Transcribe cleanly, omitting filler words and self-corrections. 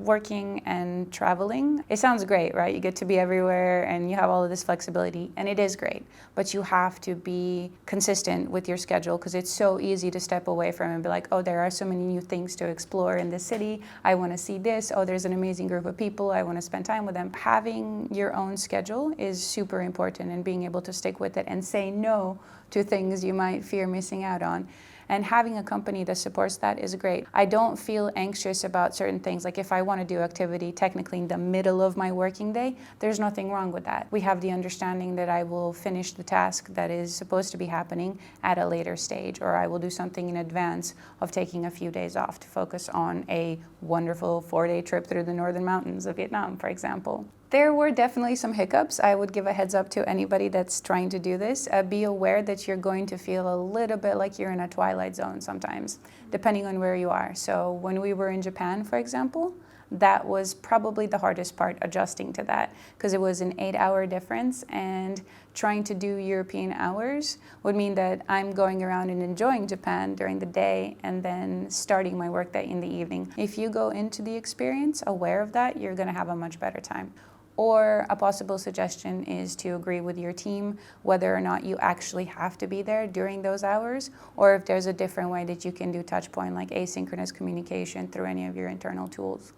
working and traveling, it sounds great, right? You get to be everywhere and you have all of this flexibility, and it is great. But you have to be consistent with your schedule, because it's so easy to step away from it and be like, oh, there are so many new things to explore in this city. I want to see this. Oh, there's an amazing group of people. I want to spend time with them. Having your own schedule is super important, and being able to stick with it and say no to things you might fear missing out on. And having a company that supports that is great. I don't feel anxious about certain things. Like if I want to do activity technically in the middle of my working day, there's nothing wrong with that. We have the understanding that I will finish the task that is supposed to be happening at a later stage, or I will do something in advance of taking a few days off to focus on a wonderful 4-day trip through the northern mountains of Vietnam, for example. There were definitely some hiccups. I would give a heads up to anybody that's trying to do this. Be aware that you're going to feel a little bit like you're in a twilight zone sometimes, depending on where you are. So when we were in Japan, for example, that was probably the hardest part, adjusting to that, because it was an 8-hour difference, and trying to do European hours would mean that I'm going around and enjoying Japan during the day and then starting my workday in the evening. If you go into the experience aware of that, you're going to have a much better time. Or a possible suggestion is to agree with your team whether or not you actually have to be there during those hours, or if there's a different way that you can do touch point, like asynchronous communication through any of your internal tools.